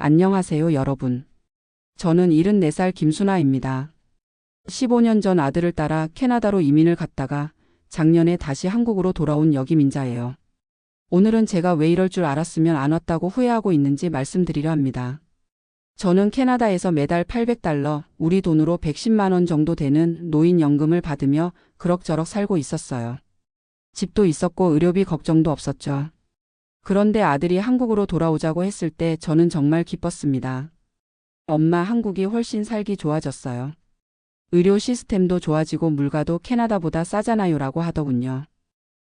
안녕하세요, 여러분. 저는 74살 김순아입니다. 15년 전 아들을 따라 캐나다로 이민을 갔다가 작년에 다시 한국으로 돌아온 여기민자예요. 오늘은 제가 왜 이럴 줄 알았으면 안 왔다고 후회하고 있는지 말씀드리려 합니다. 저는 캐나다에서 매달 $800, 우리 돈으로 110만 원 정도 되는 노인연금을 받으며 그럭저럭 살고 있었어요. 집도 있었고 의료비 걱정도 없었죠. 그런데 아들이 한국으로 돌아오자고 했을 때 저는 정말 기뻤습니다. 엄마, 한국이 훨씬 살기 좋아졌어요. 의료 시스템도 좋아지고 물가도 캐나다보다 싸잖아요라고 하더군요.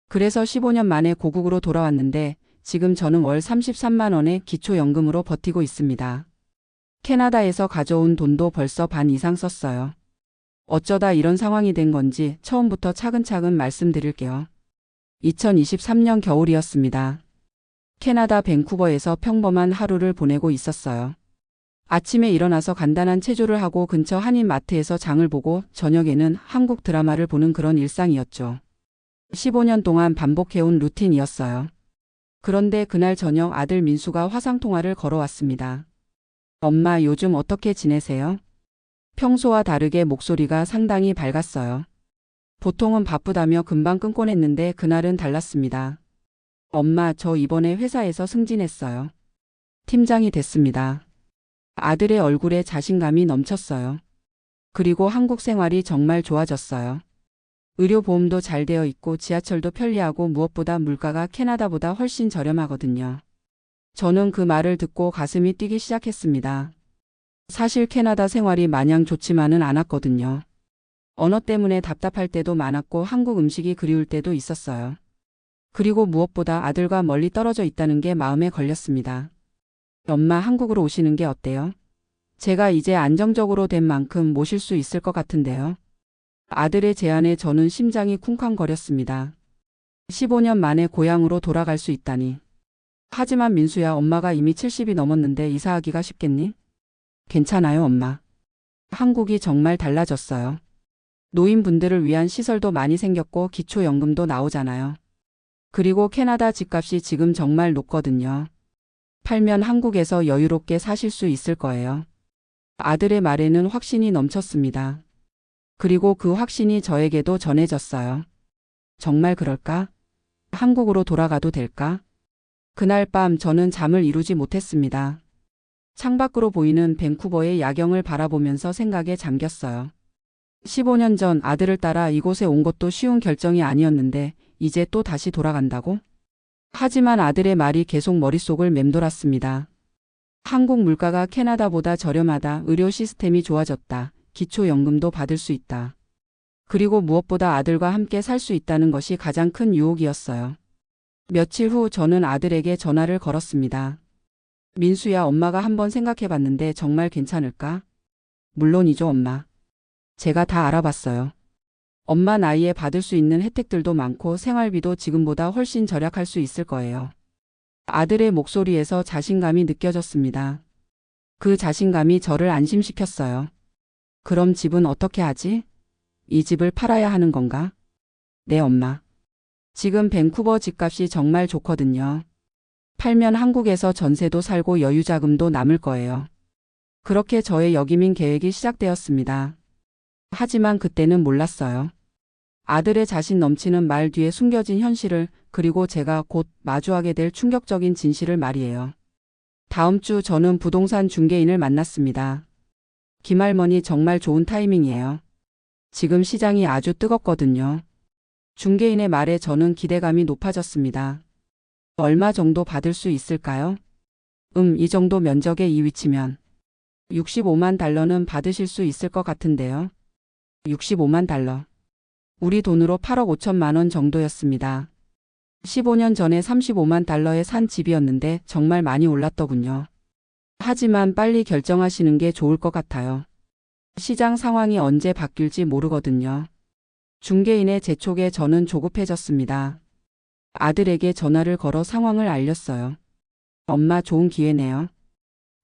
그래서 15년 만에 고국으로 돌아왔는데 지금 저는 월 33만 원의 기초연금으로 버티고 있습니다. 캐나다에서 가져온 돈도 벌써 반 이상 썼어요. 어쩌다 이런 상황이 된 건지 처음부터 차근차근 말씀드릴게요. 2023년 겨울이었습니다. 캐나다 밴쿠버에서 평범한 하루를 보내고 있었어요. 아침에 일어나서 간단한 체조를 하고 근처 한인마트에서 장을 보고 저녁에는 한국 드라마를 보는 그런 일상이었죠. 15년 동안 반복해온 루틴이었어요. 그런데 그날 저녁 아들 민수가 화상통화를 걸어왔습니다. 엄마, 요즘 어떻게 지내세요? 평소와 다르게 목소리가 상당히 밝았어요. 보통은 바쁘다며 금방 끊곤 했는데 그날은 달랐습니다. 엄마, 저 이번에 회사에서 승진했어요. 팀장이 됐습니다. 아들의 얼굴에 자신감이 넘쳤어요. 그리고 한국 생활이 정말 좋아졌어요. 의료보험도 잘 되어 있고 지하철도 편리하고 무엇보다 물가가 캐나다보다 훨씬 저렴하거든요. 저는 그 말을 듣고 가슴이 뛰기 시작했습니다. 사실 캐나다 생활이 마냥 좋지만은 않았거든요. 언어 때문에 답답할 때도 많았고 한국 음식이 그리울 때도 있었어요. 그리고 무엇보다 아들과 멀리 떨어져 있다는 게 마음에 걸렸습니다. 엄마, 한국으로 오시는 게 어때요? 제가 이제 안정적으로 된 만큼 모실 수 있을 것 같은데요. 아들의 제안에 저는 심장이 쿵쾅거렸습니다. 15년 만에 고향으로 돌아갈 수 있다니. 하지만 민수야, 엄마가 이미 70이 넘었는데 이사하기가 쉽겠니? 괜찮아요, 엄마. 한국이 정말 달라졌어요. 노인분들을 위한 시설도 많이 생겼고 기초연금도 나오잖아요. 그리고 캐나다 집값이 지금 정말 높거든요. 팔면 한국에서 여유롭게 사실 수 있을 거예요. 아들의 말에는 확신이 넘쳤습니다. 그리고 그 확신이 저에게도 전해졌어요. 정말 그럴까? 한국으로 돌아가도 될까? 그날 밤 저는 잠을 이루지 못했습니다. 창밖으로 보이는 밴쿠버의 야경을 바라보면서 생각에 잠겼어요. 15년 전 아들을 따라 이곳에 온 것도 쉬운 결정이 아니었는데 이제 또 다시 돌아간다고? 하지만 아들의 말이 계속 머릿속을 맴돌았습니다. 한국 물가가 캐나다보다 저렴하다, 의료 시스템이 좋아졌다, 기초연금도 받을 수 있다. 그리고 무엇보다 아들과 함께 살 수 있다는 것이 가장 큰 유혹이었어요. 며칠 후 저는 아들에게 전화를 걸었습니다. 민수야, 엄마가 한번 생각해봤는데 정말 괜찮을까? 물론이죠, 엄마. 제가 다 알아봤어요. 엄마 나이에 받을 수 있는 혜택들도 많고 생활비도 지금보다 훨씬 절약할 수 있을 거예요. 아들의 목소리에서 자신감이 느껴졌습니다. 그 자신감이 저를 안심시켰어요. 그럼 집은 어떻게 하지? 이 집을 팔아야 하는 건가? 네, 엄마. 지금 밴쿠버 집값이 정말 좋거든요. 팔면 한국에서 전세도 살고 여유자금도 남을 거예요. 그렇게 저의 역이민 계획이 시작되었습니다. 하지만 그때는 몰랐어요. 아들의 자신 넘치는 말 뒤에 숨겨진 현실을, 그리고 제가 곧 마주하게 될 충격적인 진실을 말이에요. 다음 주 저는 부동산 중개인을 만났습니다. 김할머니, 정말 좋은 타이밍이에요. 지금 시장이 아주 뜨겁거든요. 중개인의 말에 저는 기대감이 높아졌습니다. 얼마 정도 받을 수 있을까요? 이 정도 면적의 이 위치면. $65만 받으실 수 있을 것 같은데요. $65만. 우리 돈으로 8억 5천만 원 정도였습니다. 15년 전에 $35만 산 집이었는데 정말 많이 올랐더군요. 하지만 빨리 결정하시는 게 좋을 것 같아요. 시장 상황이 언제 바뀔지 모르거든요. 중개인의 재촉에 저는 조급해졌습니다. 아들에게 전화를 걸어 상황을 알렸어요. 엄마, 좋은 기회네요.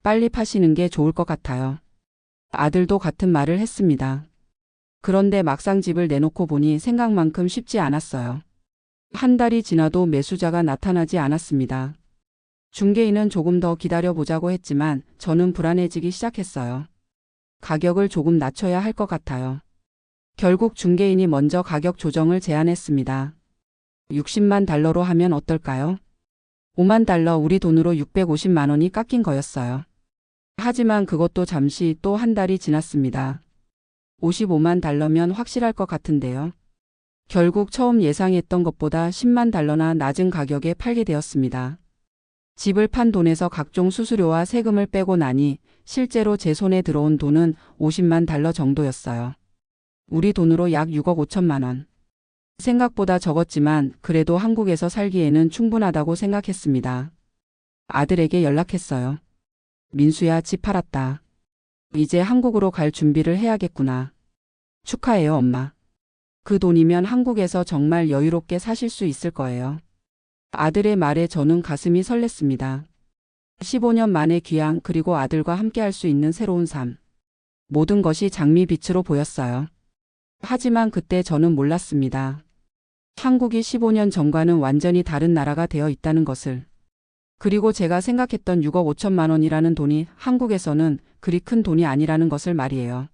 빨리 파시는 게 좋을 것 같아요. 아들도 같은 말을 했습니다. 그런데 막상 집을 내놓고 보니 생각만큼 쉽지 않았어요. 한 달이 지나도 매수자가 나타나지 않았습니다. 중개인은 조금 더 기다려보자고 했지만 저는 불안해지기 시작했어요. 가격을 조금 낮춰야 할 것 같아요. 결국 중개인이 먼저 가격 조정을 제안했습니다. 60만 달러로 하면 어떨까요? 5만 달러, 우리 돈으로 650만 원이 깎인 거였어요. 하지만 그것도 잠시 또 한 달이 지났습니다. 55만 달러면 확실할 것 같은데요. 결국 처음 예상했던 것보다 10만 달러나 낮은 가격에 팔게 되었습니다. 집을 판 돈에서 각종 수수료와 세금을 빼고 나니 실제로 제 손에 들어온 돈은 50만 달러 정도였어요. 우리 돈으로 약 6억 5천만 원. 생각보다 적었지만 그래도 한국에서 살기에는 충분하다고 생각했습니다. 아들에게 연락했어요. 민수야, 집 팔았다. 이제 한국으로 갈 준비를 해야겠구나. 축하해요, 엄마. 그 돈이면 한국에서 정말 여유롭게 사실 수 있을 거예요. 아들의 말에 저는 가슴이 설렜습니다. 15년 만에 귀향, 그리고 아들과 함께 할 수 있는 새로운 삶. 모든 것이 장미빛으로 보였어요. 하지만 그때 저는 몰랐습니다. 한국이 15년 전과는 완전히 다른 나라가 되어 있다는 것을. 그리고 제가 생각했던 6억 5천만 원이라는 돈이 한국에서는 그리 큰 돈이 아니라는 것을 말이에요.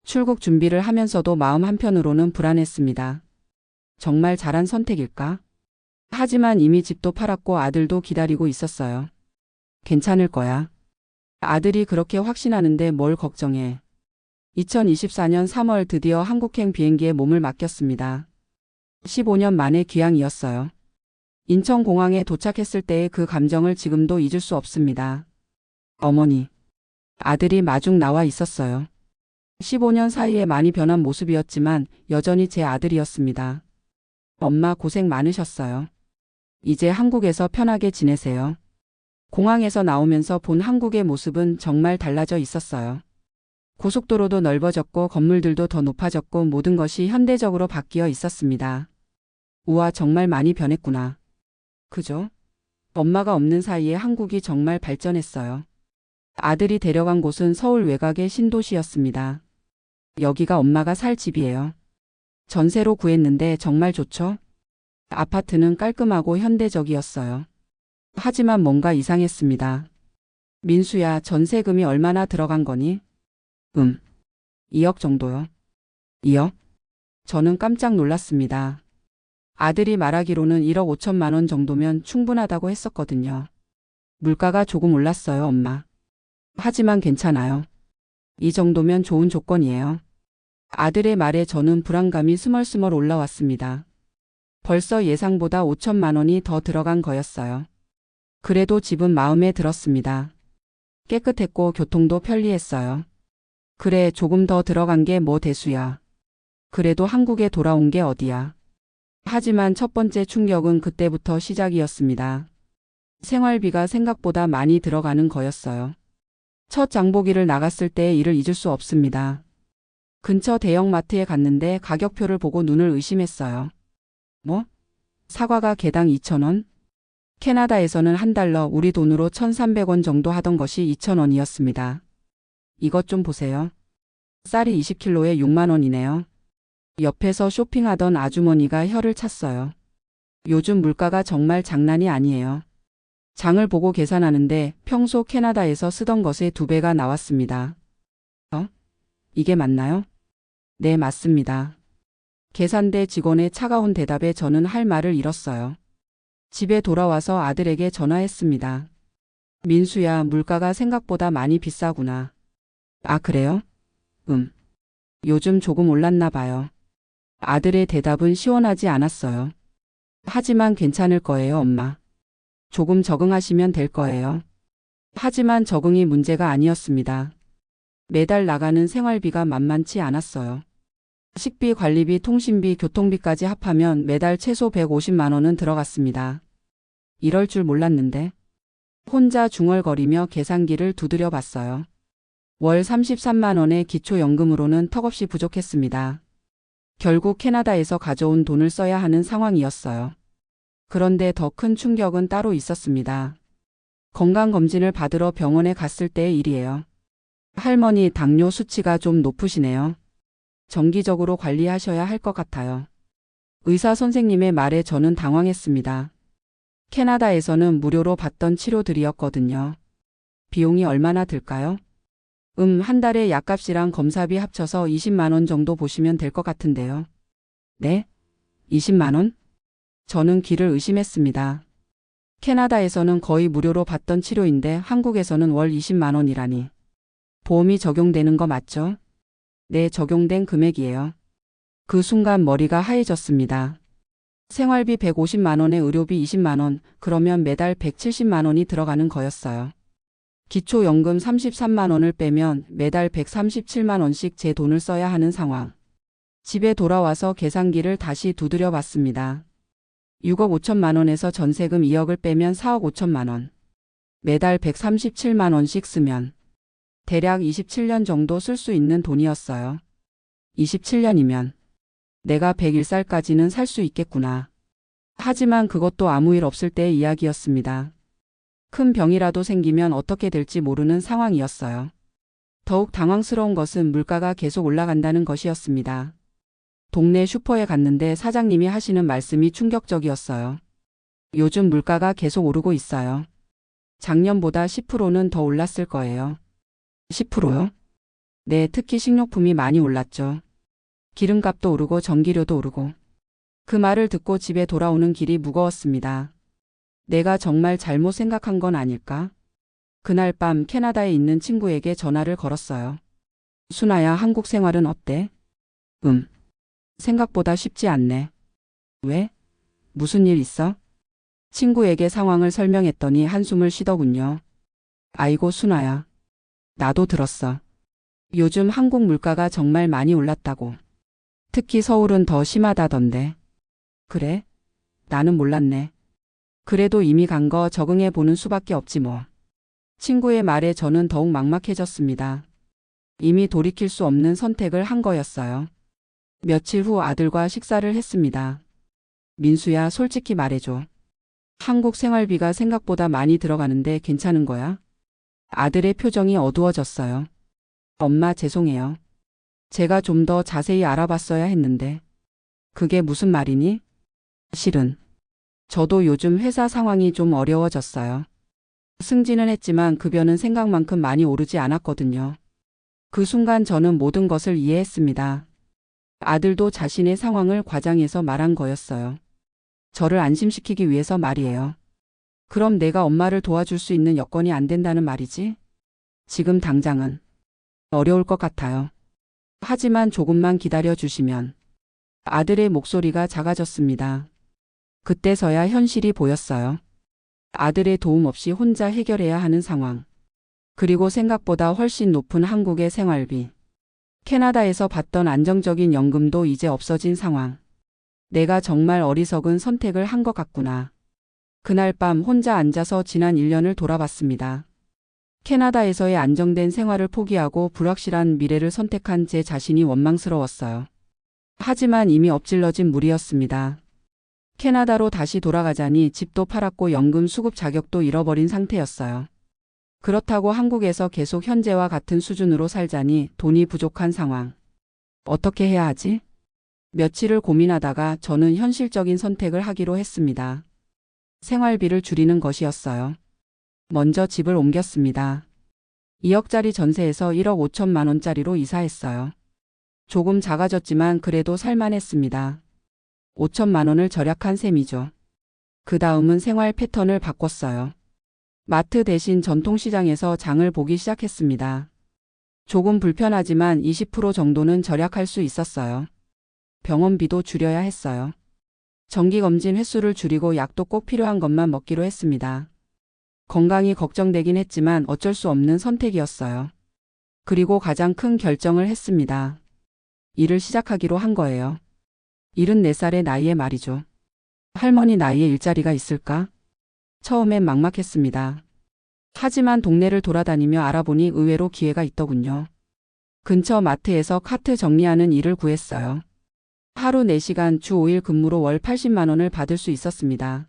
출국 준비를 하면서도 마음 한편으로는 불안했습니다. 정말 잘한 선택일까? 하지만 이미 집도 팔았고 아들도 기다리고 있었어요. 괜찮을 거야. 아들이 그렇게 확신하는데 뭘 걱정해. 2024년 3월 드디어 한국행 비행기에 몸을 맡겼습니다. 15년 만에 귀향이었어요. 인천공항에 도착했을 때의 그 감정을 지금도 잊을 수 없습니다. 어머니. 아들이 마중 나와 있었어요. 15년 사이에 많이 변한 모습이었지만 여전히 제 아들이었습니다. 엄마, 고생 많으셨어요. 이제 한국에서 편하게 지내세요. 공항에서 나오면서 본 한국의 모습은 정말 달라져 있었어요. 고속도로도 넓어졌고 건물들도 더 높아졌고 모든 것이 현대적으로 바뀌어 있었습니다. 우와, 정말 많이 변했구나. 그죠? 엄마가 없는 사이에 한국이 정말 발전했어요. 아들이 데려간 곳은 서울 외곽의 신도시였습니다. 여기가 엄마가 살 집이에요. 전세로 구했는데 정말 좋죠? 아파트는 깔끔하고 현대적이었어요. 하지만 뭔가 이상했습니다. 민수야, 전세금이 얼마나 들어간 거니? 2억 정도요. 2억? 저는 깜짝 놀랐습니다. 아들이 말하기로는 1억 5천만 원 정도면 충분하다고 했었거든요. 물가가 조금 올랐어요, 엄마. 하지만 괜찮아요. 이 정도면 좋은 조건이에요. 아들의 말에 저는 불안감이 스멀스멀 올라왔습니다. 벌써 예상보다 5천만 원이 더 들어간 거였어요. 그래도 집은 마음에 들었습니다. 깨끗했고 교통도 편리했어요. 그래, 조금 더 들어간 게 뭐 대수야. 그래도 한국에 돌아온 게 어디야. 하지만 첫 번째 충격은 그때부터 시작이었습니다. 생활비가 생각보다 많이 들어가는 거였어요. 첫 장보기를 나갔을 때의 일을 잊을 수 없습니다. 근처 대형마트에 갔는데 가격표를 보고 눈을 의심했어요. 뭐? 사과가 개당 2,000원? 캐나다에서는 한 달러, 우리 돈으로 1,300원 정도 하던 것이 2,000원이었습니다. 이것 좀 보세요. 쌀이 20kg에 6만 원이네요. 옆에서 쇼핑하던 아주머니가 혀를 찼어요. 요즘 물가가 정말 장난이 아니에요. 장을 보고 계산하는데 평소 캐나다에서 쓰던 것의 2배가 나왔습니다. 이게 맞나요? 네, 맞습니다. 계산대 직원의 차가운 대답에 저는 할 말을 잃었어요. 집에 돌아와서 아들에게 전화했습니다. 민수야, 물가가 생각보다 많이 비싸구나. 아, 그래요? 요즘 조금 올랐나 봐요. 아들의 대답은 시원하지 않았어요. 하지만 괜찮을 거예요, 엄마. 조금 적응하시면 될 거예요. 하지만 적응이 문제가 아니었습니다. 매달 나가는 생활비가 만만치 않았어요. 식비, 관리비, 통신비, 교통비까지 합하면 매달 최소 150만 원은 들어갔습니다. 이럴 줄 몰랐는데. 혼자 중얼거리며 계산기를 두드려 봤어요. 월 33만 원의 기초연금으로는 턱없이 부족했습니다. 결국 캐나다에서 가져온 돈을 써야 하는 상황이었어요. 그런데 더 큰 충격은 따로 있었습니다. 건강검진을 받으러 병원에 갔을 때의 일이에요. 할머니, 당뇨 수치가 좀 높으시네요. 정기적으로 관리하셔야 할 것 같아요. 의사 선생님의 말에 저는 당황했습니다. 캐나다에서는 무료로 받던 치료들이었거든요. 비용이 얼마나 들까요? 한 달에 약값이랑 검사비 합쳐서 20만 원 정도 보시면 될 것 같은데요. 네? 20만 원? 저는 귀를 의심했습니다. 캐나다에서는 거의 무료로 받던 치료인데 한국에서는 월 20만 원이라니. 보험이 적용되는 거 맞죠? 네, 적용된 금액이에요. 그 순간 머리가 하얘졌습니다. 생활비 150만 원에 의료비 20만 원, 그러면 매달 170만 원이 들어가는 거였어요. 기초연금 33만 원을 빼면 매달 137만 원씩 제 돈을 써야 하는 상황. 집에 돌아와서 계산기를 다시 두드려 봤습니다. 6억 5천만 원에서 전세금 2억을 빼면 4억 5천만 원. 매달 137만 원씩 쓰면 대략 27년 정도 쓸 수 있는 돈이었어요. 27년이면 내가 101살까지는 살 수 있겠구나. 하지만 그것도 아무 일 없을 때의 이야기였습니다. 큰 병이라도 생기면 어떻게 될지 모르는 상황이었어요. 더욱 당황스러운 것은 물가가 계속 올라간다는 것이었습니다. 동네 슈퍼에 갔는데 사장님이 하시는 말씀이 충격적이었어요. 요즘 물가가 계속 오르고 있어요. 작년보다 10%는 더 올랐을 거예요. 10%요? 네, 특히 식료품이 많이 올랐죠. 기름값도 오르고 전기료도 오르고. 그 말을 듣고 집에 돌아오는 길이 무거웠습니다. 내가 정말 잘못 생각한 건 아닐까? 그날 밤 캐나다에 있는 친구에게 전화를 걸었어요. 순아야, 한국 생활은 어때? 생각보다 쉽지 않네. 왜? 무슨 일 있어? 친구에게 상황을 설명했더니 한숨을 쉬더군요. 아이고 순아야. 나도 들었어. 요즘 한국 물가가 정말 많이 올랐다고. 특히 서울은 더 심하다던데. 그래? 나는 몰랐네. 그래도 이미 간 거 적응해 보는 수밖에 없지 뭐. 친구의 말에 저는 더욱 막막해졌습니다. 이미 돌이킬 수 없는 선택을 한 거였어요. 며칠 후 아들과 식사를 했습니다. 민수야, 솔직히 말해줘. 한국 생활비가 생각보다 많이 들어가는데 괜찮은 거야? 아들의 표정이 어두워졌어요. 엄마, 죄송해요. 제가 좀 더 자세히 알아봤어야 했는데. 그게 무슨 말이니? 실은 저도 요즘 회사 상황이 좀 어려워졌어요. 승진은 했지만 급여는 생각만큼 많이 오르지 않았거든요. 그 순간 저는 모든 것을 이해했습니다. 아들도 자신의 상황을 과장해서 말한 거였어요. 저를 안심시키기 위해서 말이에요. 그럼 내가 엄마를 도와줄 수 있는 여건이 안 된다는 말이지? 지금 당장은 어려울 것 같아요. 하지만 조금만 기다려 주시면. 아들의 목소리가 작아졌습니다. 그때서야 현실이 보였어요. 아들의 도움 없이 혼자 해결해야 하는 상황. 그리고 생각보다 훨씬 높은 한국의 생활비. 캐나다에서 받던 안정적인 연금도 이제 없어진 상황. 내가 정말 어리석은 선택을 한 것 같구나. 그날 밤 혼자 앉아서 지난 1년을 돌아봤습니다. 캐나다에서의 안정된 생활을 포기하고 불확실한 미래를 선택한 제 자신이 원망스러웠어요. 하지만 이미 엎질러진 물이었습니다. 캐나다로 다시 돌아가자니 집도 팔았고 연금 수급 자격도 잃어버린 상태였어요. 그렇다고 한국에서 계속 현재와 같은 수준으로 살자니 돈이 부족한 상황. 어떻게 해야 하지? 며칠을 고민하다가 저는 현실적인 선택을 하기로 했습니다. 생활비를 줄이는 것이었어요. 먼저 집을 옮겼습니다. 2억짜리 전세에서 1억 5천만 원짜리로 이사했어요. 조금 작아졌지만 그래도 살만했습니다. 5천만 원을 절약한 셈이죠. 그 다음은 생활 패턴을 바꿨어요. 마트 대신 전통시장에서 장을 보기 시작했습니다. 조금 불편하지만 20% 정도는 절약할 수 있었어요. 병원비도 줄여야 했어요. 정기검진 횟수를 줄이고 약도 꼭 필요한 것만 먹기로 했습니다. 건강이 걱정되긴 했지만 어쩔 수 없는 선택이었어요. 그리고 가장 큰 결정을 했습니다. 일을 시작하기로 한 거예요. 74살의 나이에 말이죠. 할머니 나이에 일자리가 있을까? 처음엔 막막했습니다. 하지만 동네를 돌아다니며 알아보니 의외로 기회가 있더군요. 근처 마트에서 카트 정리하는 일을 구했어요. 하루 4시간 주 5일 근무로 월 80만 원을 받을 수 있었습니다.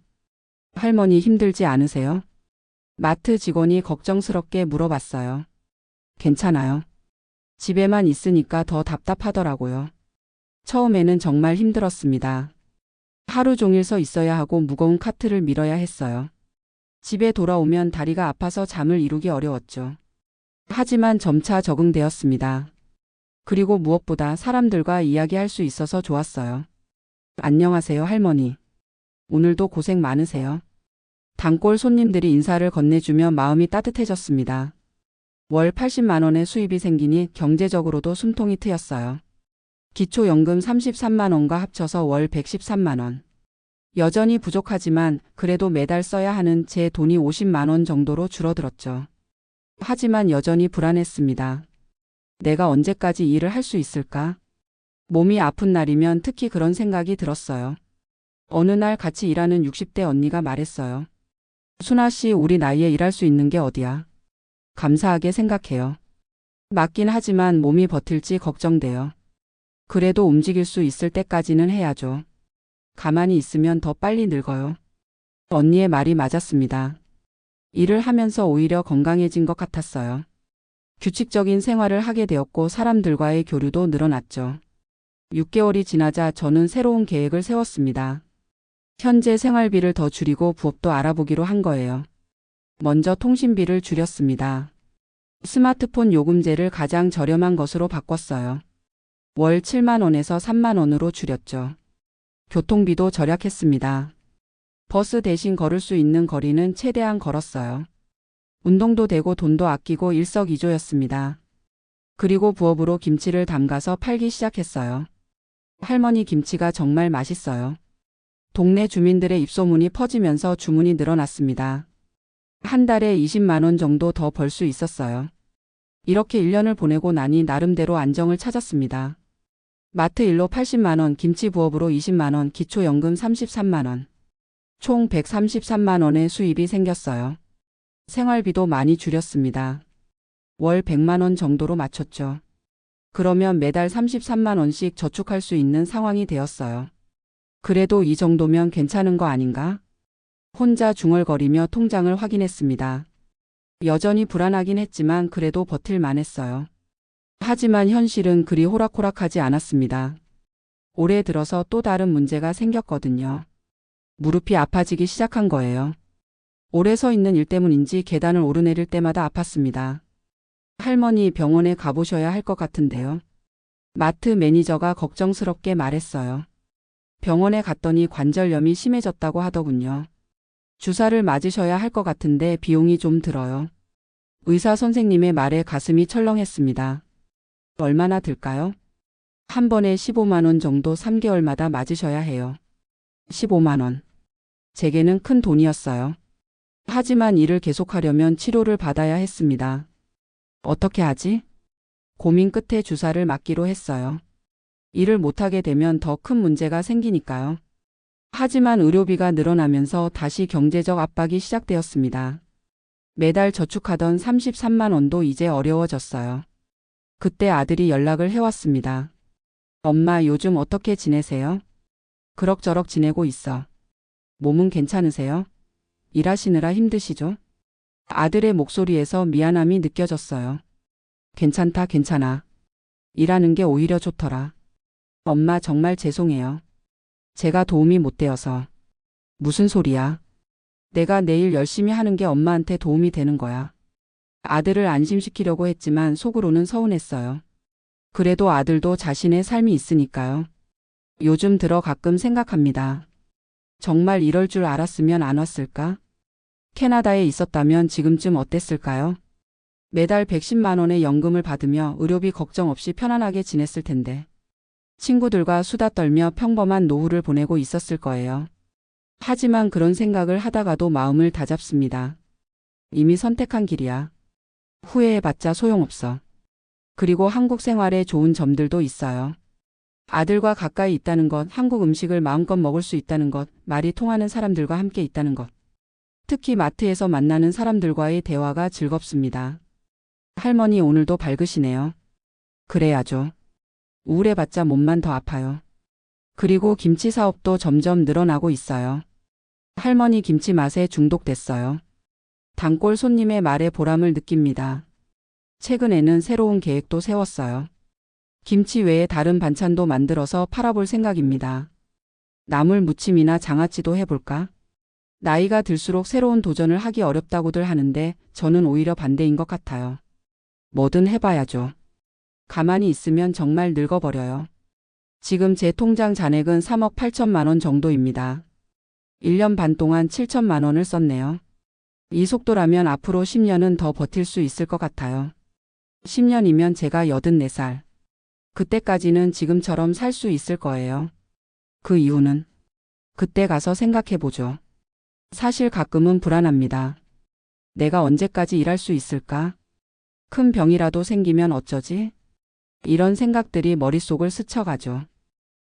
할머니 힘들지 않으세요? 마트 직원이 걱정스럽게 물어봤어요. 괜찮아요. 집에만 있으니까 더 답답하더라고요. 처음에는 정말 힘들었습니다. 하루 종일 서 있어야 하고 무거운 카트를 밀어야 했어요. 집에 돌아오면 다리가 아파서 잠을 이루기 어려웠죠. 하지만 점차 적응되었습니다. 그리고 무엇보다 사람들과 이야기할 수 있어서 좋았어요. 안녕하세요, 할머니. 오늘도 고생 많으세요. 단골 손님들이 인사를 건네주며 마음이 따뜻해졌습니다. 월 80만 원의 수입이 생기니 경제적으로도 숨통이 트였어요. 기초연금 33만 원과 합쳐서 월 113만 원. 여전히 부족하지만 그래도 매달 써야 하는 제 돈이 50만 원 정도로 줄어들었죠. 하지만 여전히 불안했습니다. 내가 언제까지 일을 할 수 있을까? 몸이 아픈 날이면 특히 그런 생각이 들었어요. 어느 날 같이 일하는 60대 언니가 말했어요. 순아 씨, 우리 나이에 일할 수 있는 게 어디야? 감사하게 생각해요. 맞긴 하지만 몸이 버틸지 걱정돼요. 그래도 움직일 수 있을 때까지는 해야죠. 가만히 있으면 더 빨리 늙어요. 언니의 말이 맞았습니다. 일을 하면서 오히려 건강해진 것 같았어요. 규칙적인 생활을 하게 되었고 사람들과의 교류도 늘어났죠. 6개월이 지나자 저는 새로운 계획을 세웠습니다. 현재 생활비를 더 줄이고 부업도 알아보기로 한 거예요. 먼저 통신비를 줄였습니다. 스마트폰 요금제를 가장 저렴한 것으로 바꿨어요. 월 7만 원에서 3만 원으로 줄였죠. 교통비도 절약했습니다. 버스 대신 걸을 수 있는 거리는 최대한 걸었어요. 운동도 되고 돈도 아끼고 일석이조였습니다. 그리고 부업으로 김치를 담가서 팔기 시작했어요. 할머니 김치가 정말 맛있어요. 동네 주민들의 입소문이 퍼지면서 주문이 늘어났습니다. 한 달에 20만 원 정도 더 벌 수 있었어요. 이렇게 1년을 보내고 나니 나름대로 안정을 찾았습니다. 마트 일로 80만 원, 김치 부업으로 20만 원, 기초연금 33만 원. 총 133만 원의 수입이 생겼어요. 생활비도 많이 줄였습니다. 월 100만 원 정도로 맞췄죠. 그러면 매달 33만 원씩 저축할 수 있는 상황이 되었어요. 그래도 이 정도면 괜찮은 거 아닌가? 혼자 중얼거리며 통장을 확인했습니다. 여전히 불안하긴 했지만 그래도 버틸만 했어요. 하지만 현실은 그리 호락호락하지 않았습니다. 올해 들어서 또 다른 문제가 생겼거든요. 무릎이 아파지기 시작한 거예요. 오래 서 있는 일 때문인지 계단을 오르내릴 때마다 아팠습니다. 할머니, 병원에 가보셔야 할 것 같은데요. 마트 매니저가 걱정스럽게 말했어요. 병원에 갔더니 관절염이 심해졌다고 하더군요. 주사를 맞으셔야 할 것 같은데 비용이 좀 들어요. 의사 선생님의 말에 가슴이 철렁했습니다. 얼마나 들까요? 한 번에 15만 원 정도 3개월마다 맞으셔야 해요. 15만 원. 제게는 큰 돈이었어요. 하지만 일을 계속하려면 치료를 받아야 했습니다. 어떻게 하지? 고민 끝에 주사를 맞기로 했어요. 일을 못하게 되면 더 큰 문제가 생기니까요. 하지만 의료비가 늘어나면서 다시 경제적 압박이 시작되었습니다. 매달 저축하던 33만 원도 이제 어려워졌어요. 그때 아들이 연락을 해왔습니다. 엄마, 요즘 어떻게 지내세요? 그럭저럭 지내고 있어. 몸은 괜찮으세요? 일하시느라 힘드시죠? 아들의 목소리에서 미안함이 느껴졌어요. 괜찮다, 괜찮아. 일하는 게 오히려 좋더라. 엄마, 정말 죄송해요. 제가 도움이 못 되어서. 무슨 소리야? 내가 내일 열심히 하는 게 엄마한테 도움이 되는 거야. 아들을 안심시키려고 했지만 속으로는 서운했어요. 그래도 아들도 자신의 삶이 있으니까요. 요즘 들어 가끔 생각합니다. 정말 이럴 줄 알았으면 안 왔을까? 캐나다에 있었다면 지금쯤 어땠을까요? 매달 110만 원의 연금을 받으며 의료비 걱정 없이 편안하게 지냈을 텐데. 친구들과 수다 떨며 평범한 노후를 보내고 있었을 거예요. 하지만 그런 생각을 하다가도 마음을 다잡습니다. 이미 선택한 길이야. 후회해봤자 소용없어. 그리고 한국 생활에 좋은 점들도 있어요. 아들과 가까이 있다는 것, 한국 음식을 마음껏 먹을 수 있다는 것, 말이 통하는 사람들과 함께 있다는 것. 특히 마트에서 만나는 사람들과의 대화가 즐겁습니다. 할머니, 오늘도 밝으시네요. 그래야죠. 우울해봤자 몸만 더 아파요. 그리고 김치 사업도 점점 늘어나고 있어요. 할머니 김치 맛에 중독됐어요. 단골 손님의 말에 보람을 느낍니다. 최근에는 새로운 계획도 세웠어요. 김치 외에 다른 반찬도 만들어서 팔아볼 생각입니다. 나물 무침이나 장아찌도 해볼까? 나이가 들수록 새로운 도전을 하기 어렵다고들 하는데 저는 오히려 반대인 것 같아요. 뭐든 해봐야죠. 가만히 있으면 정말 늙어버려요. 지금 제 통장 잔액은 3억 8천만 원 정도입니다. 1년 반 동안 7천만 원을 썼네요. 이 속도라면 앞으로 10년은 더 버틸 수 있을 것 같아요. 10년이면 제가 84살. 그때까지는 지금처럼 살 수 있을 거예요. 그 이유는 그때 가서 생각해보죠. 사실 가끔은 불안합니다. 내가 언제까지 일할 수 있을까? 큰 병이라도 생기면 어쩌지? 이런 생각들이 머릿속을 스쳐가죠.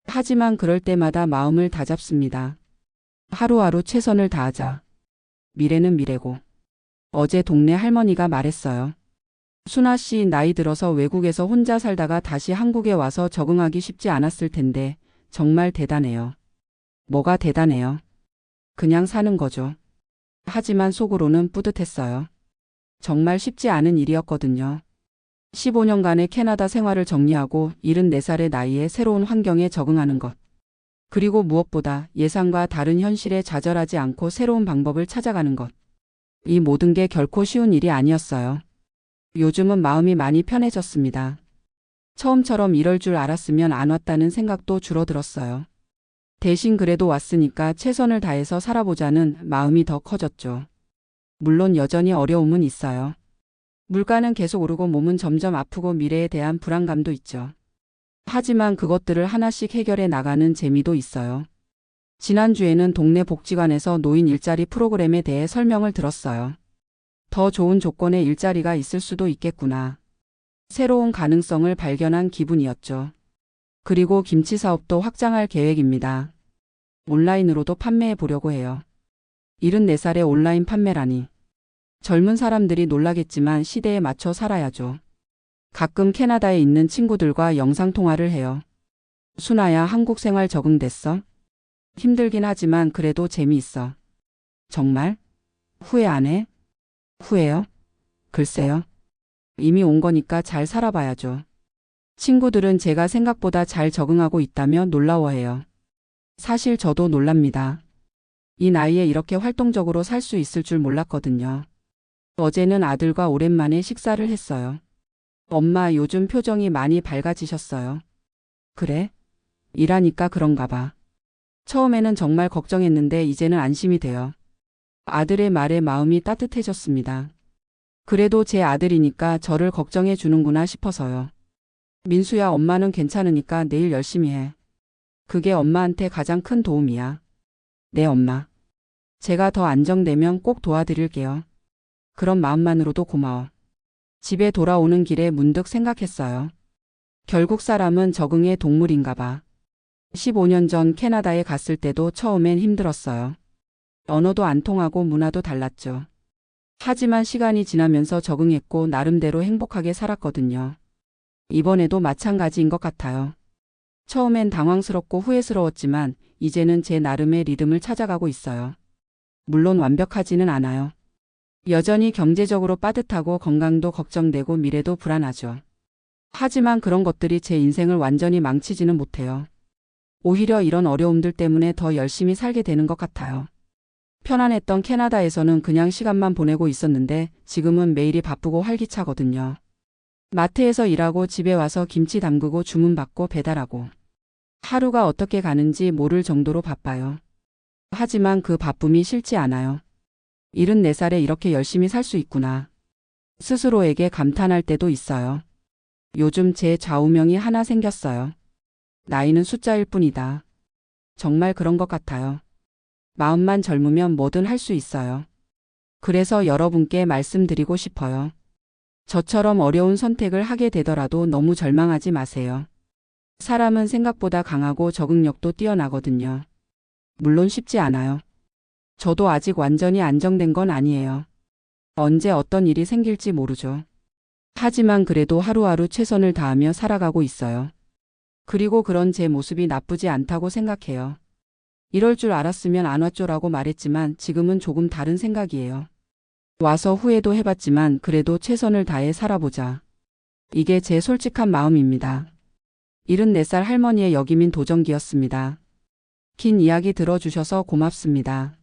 하지만 그럴 때마다 마음을 다잡습니다. 하루하루 최선을 다하자. 미래는 미래고. 어제 동네 할머니가 말했어요. 순아 씨 나이 들어서 외국에서 혼자 살다가 다시 한국에 와서 적응하기 쉽지 않았을 텐데 정말 대단해요. 뭐가 대단해요? 그냥 사는 거죠. 하지만 속으로는 뿌듯했어요. 정말 쉽지 않은 일이었거든요. 15년간의 캐나다 생활을 정리하고 74살의 나이에 새로운 환경에 적응하는 것. 그리고 무엇보다 예상과 다른 현실에 좌절하지 않고 새로운 방법을 찾아가는 것. 이 모든 게 결코 쉬운 일이 아니었어요. 요즘은 마음이 많이 편해졌습니다. 처음처럼 이럴 줄 알았으면 안 왔다는 생각도 줄어들었어요. 대신 그래도 왔으니까 최선을 다해서 살아보자는 마음이 더 커졌죠. 물론 여전히 어려움은 있어요. 물가는 계속 오르고 몸은 점점 아프고 미래에 대한 불안감도 있죠. 하지만 그것들을 하나씩 해결해 나가는 재미도 있어요. 지난주에는 동네 복지관에서 노인 일자리 프로그램에 대해 설명을 들었어요. 더 좋은 조건의 일자리가 있을 수도 있겠구나. 새로운 가능성을 발견한 기분이었죠. 그리고 김치 사업도 확장할 계획입니다. 온라인으로도 판매해 보려고 해요. 74살의 온라인 판매라니. 젊은 사람들이 놀라겠지만 시대에 맞춰 살아야죠. 가끔 캐나다에 있는 친구들과 영상통화를 해요. 순아야, 한국 생활 적응됐어? 힘들긴 하지만 그래도 재미있어. 정말? 후회 안 해? 후회요? 글쎄요. 이미 온 거니까 잘 살아봐야죠. 친구들은 제가 생각보다 잘 적응하고 있다며 놀라워해요. 사실 저도 놀랍니다. 이 나이에 이렇게 활동적으로 살 수 있을 줄 몰랐거든요. 어제는 아들과 오랜만에 식사를 했어요. 엄마, 요즘 표정이 많이 밝아지셨어요. 그래? 일하니까 그런가 봐. 처음에는 정말 걱정했는데 이제는 안심이 돼요. 아들의 말에 마음이 따뜻해졌습니다. 그래도 제 아들이니까 저를 걱정해 주는구나 싶어서요. 민수야, 엄마는 괜찮으니까 내일 열심히 해. 그게 엄마한테 가장 큰 도움이야. 네, 엄마. 제가 더 안정되면 꼭 도와드릴게요. 그런 마음만으로도 고마워. 집에 돌아오는 길에 문득 생각했어요. 결국 사람은 적응의 동물인가 봐. 15년 전 캐나다에 갔을 때도 처음엔 힘들었어요. 언어도 안 통하고 문화도 달랐죠. 하지만 시간이 지나면서 적응했고 나름대로 행복하게 살았거든요. 이번에도 마찬가지인 것 같아요. 처음엔 당황스럽고 후회스러웠지만 이제는 제 나름의 리듬을 찾아가고 있어요. 물론 완벽하지는 않아요. 여전히 경제적으로 빠듯하고 건강도 걱정되고 미래도 불안하죠. 하지만 그런 것들이 제 인생을 완전히 망치지는 못해요. 오히려 이런 어려움들 때문에 더 열심히 살게 되는 것 같아요. 편안했던 캐나다에서는 그냥 시간만 보내고 있었는데 지금은 매일이 바쁘고 활기차거든요. 마트에서 일하고 집에 와서 김치 담그고 주문받고 배달하고. 하루가 어떻게 가는지 모를 정도로 바빠요. 하지만 그 바쁨이 싫지 않아요. 74살에 이렇게 열심히 살 수 있구나. 스스로에게 감탄할 때도 있어요. 요즘 제 좌우명이 하나 생겼어요. 나이는 숫자일 뿐이다. 정말 그런 것 같아요. 마음만 젊으면 뭐든 할 수 있어요. 그래서 여러분께 말씀드리고 싶어요. 저처럼 어려운 선택을 하게 되더라도 너무 절망하지 마세요. 사람은 생각보다 강하고 적응력도 뛰어나거든요. 물론 쉽지 않아요. 저도 아직 완전히 안정된 건 아니에요. 언제 어떤 일이 생길지 모르죠. 하지만 그래도 하루하루 최선을 다하며 살아가고 있어요. 그리고 그런 제 모습이 나쁘지 않다고 생각해요. 이럴 줄 알았으면 안 왔죠라고 말했지만 지금은 조금 다른 생각이에요. 와서 후회도 해봤지만 그래도 최선을 다해 살아보자. 이게 제 솔직한 마음입니다. 74살 할머니의 역이민 도전기였습니다. 긴 이야기 들어주셔서 고맙습니다.